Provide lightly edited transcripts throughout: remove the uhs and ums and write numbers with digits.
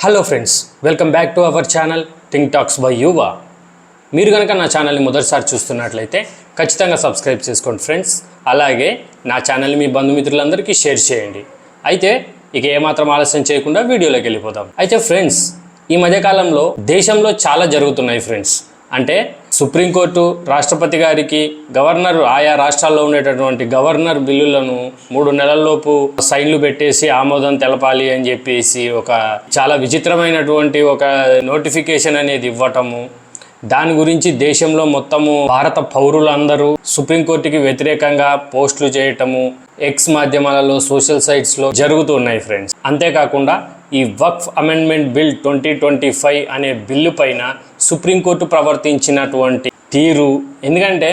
Hello friends, welcome back to our channel think talks by Yuva. మీరు కనుక నా ఛానల్ని మొదటిసారి చూస్తున్నట్లయితే ఖచ్చితంగా సబ్స్క్రైబ్ చేసుకోండి ఫ్రెండ్స్. అలాగే నా ఛానల్ని మీ బంధుమిత్రులందరికీ షేర్ చేయండి. అయితే ఇక ఏమాత్రం ఆలస్యం చేయకుండా వీడియోలోకి వెళ్ళిపోదాం. అయితే ఫ్రెండ్స్, ఈ మధ్యకాలంలో దేశంలో చాలా జరుగుతున్నాయి ఫ్రెండ్స్. అంటే సుప్రీంకోర్టు రాష్ట్రపతి గారికి గవర్నర్ ఆయా రాష్ట్రాల్లో ఉండేటటువంటి గవర్నర్ బిల్లులను 3 నెలల్లోపు సైన్లు పెట్టేసి ఆమోదం తెలపాలి అని చెప్పేసి ఒక చాలా విచిత్రమైనటువంటి ఒక నోటిఫికేషన్ అనేది ఇవ్వటము, దాని గురించి దేశంలో మొత్తము భారత పౌరులందరూ సుప్రీంకోర్టుకి వ్యతిరేకంగా పోస్టులు చేయటము ఎక్స్ మాధ్యమాలలో సోషల్ సైట్స్లో జరుగుతున్నాయి ఫ్రెండ్స్. అంతేకాకుండా ఈ వక్ఫ్ అమెండ్మెంట్ బిల్ 2025 అనే బిల్లు పైన సుప్రీంకోర్టు ప్రవర్తించినటువంటి తీరు, ఎందుకంటే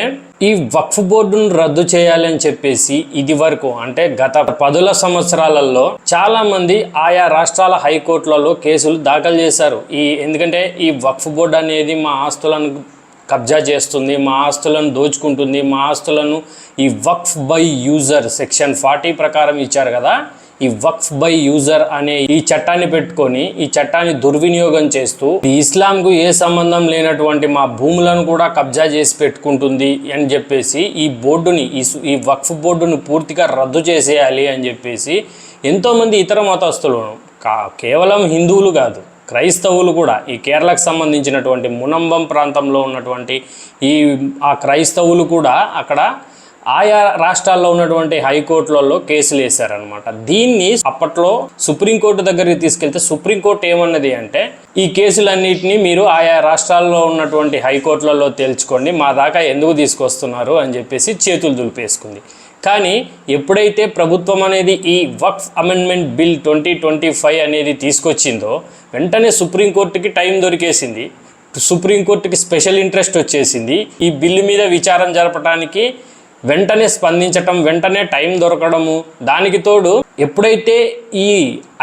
ఈ వక్ఫ్ బోర్డును రద్దు చేయాలని చెప్పేసి ఇది వరకు అంటే గత 10 సంవత్సరాలలో చాలా మంది ఆయా రాష్ట్రాల హైకోర్టులలో కేసులు దాఖలు చేశారు. ఎందుకంటే ఈ వక్ఫ్ బోర్డు అనేది మా ఆస్తులను కబ్జా చేస్తుంది, మా ఆస్తులను దోచుకుంటుంది, మా ఆస్తులను ఈ వక్ఫ్ బై యూజర్ సెక్షన్ 40 ప్రకారం ఇచ్చారు కదా. ఈ వక్ఫ్ బై యూజర్ అనే ఈ చట్టాన్ని పెట్టుకొని ఈ చట్టాన్ని దుర్వినియోగం చేస్తూ ఇస్లాంకు ఏ సంబంధం లేనటువంటి మా భూములను కూడా కబ్జా చేసి పెట్టుకుంటుంది అని చెప్పేసి ఈ బోర్డుని ఈ వక్ఫ్ బోర్డును పూర్తిగా రద్దు చేసేయాలి అని చెప్పేసి ఎంతోమంది ఇతర మతస్థులు, కేవలం హిందువులు కాదు, క్రైస్తవులు కూడా, ఈ కేరళకు సంబంధించినటువంటి మునంబం ప్రాంతంలో ఉన్నటువంటి ఆ క్రైస్తవులు కూడా అక్కడ ఆయా రాష్ట్రాల్లో ఉన్నటువంటి హైకోర్టులలో కేసులు వేశారనమాట. దీన్ని అప్పట్లో సుప్రీంకోర్టు దగ్గరికి తీసుకెళ్తే సుప్రీంకోర్టు ఏమన్నది అంటే, ఈ కేసులన్నింటినీ మీరు ఆయా రాష్ట్రాల్లో ఉన్నటువంటి హైకోర్టులలో తేల్చుకోండి, మా దాకా ఎందుకు తీసుకొస్తున్నారు అని చెప్పేసి చేతులు దులిపేసుకుంది. కానీ ఎప్పుడైతే ప్రభుత్వం అనేది ఈ వక్ఫ్ అమెండ్మెంట్ బిల్ 2025 అనేది తీసుకొచ్చిందో వెంటనే సుప్రీంకోర్టుకి టైం దొరికేసింది, సుప్రీంకోర్టుకి స్పెషల్ ఇంట్రెస్ట్ వచ్చేసింది. ఈ బిల్లు మీద విచారణ జరపడానికి వెంటనే స్పందించటం, వెంటనే టైం దొరకడము, దానికి తోడు ఎప్పుడైతే ఈ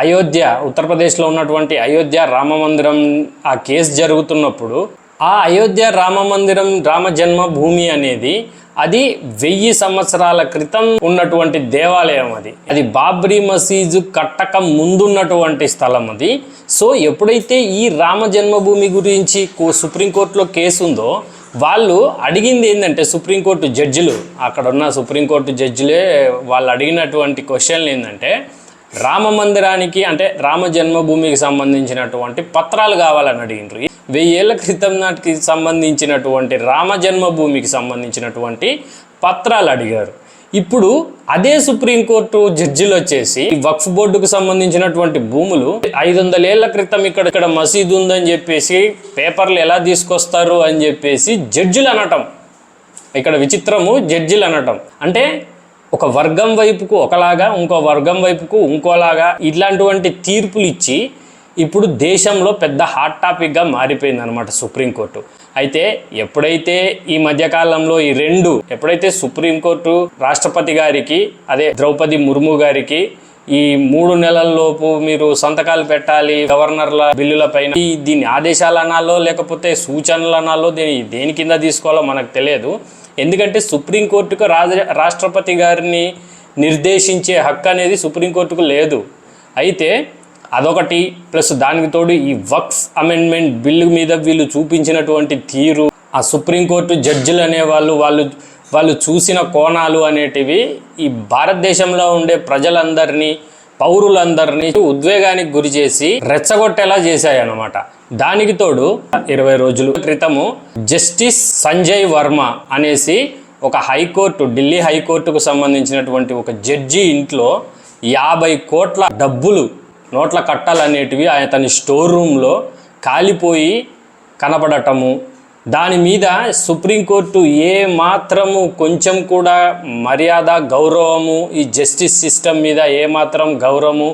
అయోధ్య, ఉత్తరప్రదేశ్లో ఉన్నటువంటి అయోధ్య రామ మందిరం ఆ కేసు జరుగుతున్నప్పుడు ఆ అయోధ్య రామ మందిరం రామ జన్మభూమి అనేది అది 1000 సంవత్సరాల క్రితం ఉన్నటువంటి దేవాలయం. అది బాబ్రీ మసీదు కట్టక ముందున్నటువంటి స్థలం అది. సో ఎప్పుడైతే ఈ రామ జన్మభూమి గురించి సుప్రీంకోర్టులో కేసు ఉందో వాళ్ళు అడిగింది ఏంటంటే, సుప్రీంకోర్టు జడ్జిలు, అక్కడ ఉన్న సుప్రీంకోర్టు జడ్జిలే వాళ్ళు అడిగినటువంటి క్వశ్చన్లు ఏంటంటే, రామ మందిరానికి అంటే రామ జన్మభూమికి సంబంధించినటువంటి పత్రాలు కావాలని అడిగినారు. 1000 ఏళ్ల క్రితం నాటికి సంబంధించినటువంటి రామ జన్మభూమికి సంబంధించినటువంటి పత్రాలు అడిగారు. ఇప్పుడు అదే సుప్రీంకోర్టు జడ్జిలు వచ్చేసి వక్ఫ్ బోర్డుకు సంబంధించినటువంటి భూములు 500 ఏళ్ల క్రితం ఇక్కడ మసీదు ఉందని చెప్పేసి పేపర్లు ఎలా తీసుకొస్తారు అని చెప్పేసి జడ్జిలు అనటం. ఇక్కడ విచిత్రము, జడ్జిలు అనటం అంటే ఒక వర్గం వైపుకు ఒకలాగా, ఇంకో వర్గం వైపుకు ఇంకోలాగా ఇట్లాంటివంటి తీర్పులు ఇచ్చి ఇప్పుడు దేశంలో పెద్ద హాట్ టాపిక్గా మారిపోయింది అనమాట సుప్రీంకోర్టు. అయితే ఎప్పుడైతే ఈ మధ్యకాలంలో ఎప్పుడైతే సుప్రీంకోర్టు రాష్ట్రపతి గారికి, అదే ద్రౌపది ముర్ము గారికి ఈ 3 నెలల్లోపు మీరు సంతకాలు పెట్టాలి గవర్నర్ల బిల్లుల పైన, దీన్ని ఆదేశాలు అనాలో లేకపోతే సూచనలు అనాలో దేని కింద తీసుకోవాలో మనకు తెలియదు. ఎందుకంటే సుప్రీంకోర్టుకు రాష్ట్రపతి గారిని నిర్దేశించే హక్కు అనేది సుప్రీంకోర్టుకు లేదు. అయితే అదొకటి, ప్లస్ దానికి తోడు ఈ వక్ఫ్ అమెండ్మెంట్ బిల్లు మీద వీళ్ళు చూపించినటువంటి తీరు, ఆ సుప్రీంకోర్టు జడ్జిలు అనేవాళ్ళు వాళ్ళు చూసిన కోణాలు అనేటివి ఈ భారతదేశంలో ఉండే ప్రజలందరినీ, పౌరులందరినీ ఉద్వేగానికి గురి చేసి రెచ్చగొట్టేలా చేశాయన్నమాట. దానికి తోడు 20 రోజుల క్రితము జస్టిస్ సంజయ్ వర్మ అనేసి ఒక హైకోర్టు, ఢిల్లీ హైకోర్టుకు సంబంధించినటువంటి ఒక జడ్జి ఇంట్లో 50 కోట్ల డబ్బులు, నోట్ల కట్టలు అనేటివి అతని స్టోర్ రూమ్లో కాలిపోయి కనపడటము, దాని మీద సుప్రీంకోర్టు ఏ మాత్రము కొంచెం కూడా మర్యాద, గౌరవము, ఈ జస్టిస్ సిస్టమ్ మీద ఏమాత్రం గౌరవము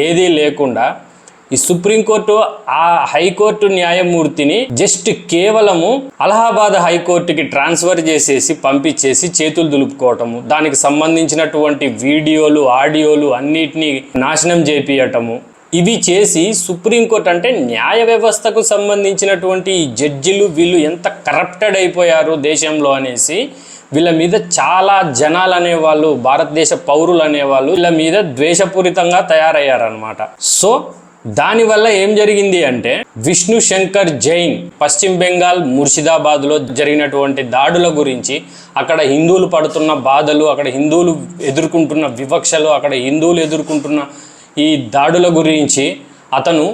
ఏదీ లేకుండా ఈ సుప్రీంకోర్టు ఆ హైకోర్టు న్యాయమూర్తిని జస్ట్ కేవలము అలహాబాద్ హైకోర్టుకి ట్రాన్స్ఫర్ చేసేసి పంపించేసి చేతులు దులుపుకోవటము, దానికి సంబంధించినటువంటి వీడియోలు, ఆడియోలు అన్నిటినీ నాశనం చేపియటము, ఇవి చేసి సుప్రీంకోర్టు అంటే న్యాయ వ్యవస్థకు సంబంధించినటువంటి ఈ జడ్జిలు వీళ్ళు ఎంత కరప్టెడ్ అయిపోయారు దేశంలో అనేసి వీళ్ళ మీద చాలా జనాలు అనేవాళ్ళు, భారతదేశ పౌరులు అనేవాళ్ళు వీళ్ళ మీద ద్వేషపూరితంగా తయారయ్యారనమాట. సో దానివల్ల ఏం జరిగింది అంటే విష్ణు శంకర్ జైన్ పశ్చిమ బెంగాల్ ముర్షిదాబాద్లో జరిగినటువంటి దాడుల గురించి, అక్కడ హిందువులు పడుతున్న బాధలు, అక్కడ హిందువులు ఎదుర్కొంటున్న వివక్షలు, అక్కడ హిందువులు ఎదుర్కొంటున్న ఈ దాడుల గురించి అతను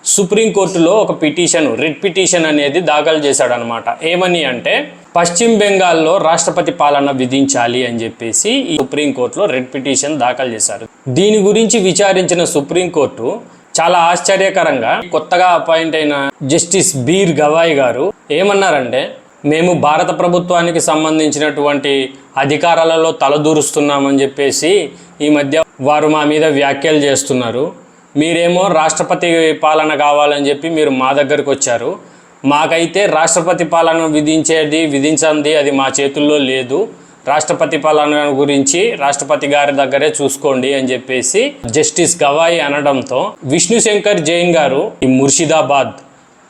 సుప్రీంకోర్టులో ఒక పిటిషన్, రిట్ పిటిషన్ అనేది దాఖలు చేశాడనమాట. ఏమని అంటే పశ్చిమ బెంగాల్లో రాష్ట్రపతి పాలన విధించాలి అని చెప్పేసి ఈ సుప్రీంకోర్టులో రిట్ పిటిషన్ దాఖలు చేశారు. దీని గురించి విచారించిన సుప్రీంకోర్టు చాలా ఆశ్చర్యకరంగా కొత్తగా అపాయింట్ అయిన జస్టిస్ బీర్ గవాయ్ గారు ఏమన్నారంటే, మేము భారత ప్రభుత్వానికి సంబంధించినటువంటి అధికారాలలో తలదూరుస్తున్నామని చెప్పేసి ఈ మధ్య వారు మా మీద వ్యాఖ్యలు చేస్తున్నారు. మీరేమో రాష్ట్రపతి పాలన కావాలని చెప్పి మీరు మా దగ్గరకు వచ్చారు. మాకైతే రాష్ట్రపతి పాలన విధించండి అది మా చేతుల్లో లేదు. రాష్ట్రపతి పాలన గురించి రాష్ట్రపతి గారి దగ్గరే చూసుకోండి అని చెప్పేసి జస్టిస్ గవాయి అనడంతో విష్ణు శంకర్ జైన్ గారు ఈ ముర్షిదాబాద్,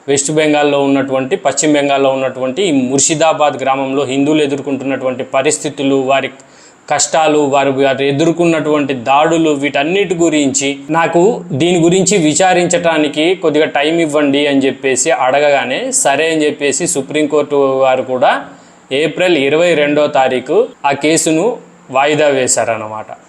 వెస్ట్ బెంగాల్లో ఉన్నటువంటి, పశ్చిమ బెంగాల్లో ఉన్నటువంటి ఈ ముర్షిదాబాద్ గ్రామంలో హిందువులు ఎదుర్కొంటున్నటువంటి పరిస్థితులు, వారి కష్టాలు, వారు ఎదుర్కొన్నటువంటి దాడులు, వీటన్నిటి గురించి నాకు దీని గురించి విచారించడానికి కొద్దిగా టైం ఇవ్వండి అని చెప్పేసి అడగగానే సరే అని చెప్పేసి సుప్రీంకోర్టు వారు కూడా ఏప్రిల్ 22వ తారీఖు ఆ కేసును వాయిదా వేశారన్నమాట.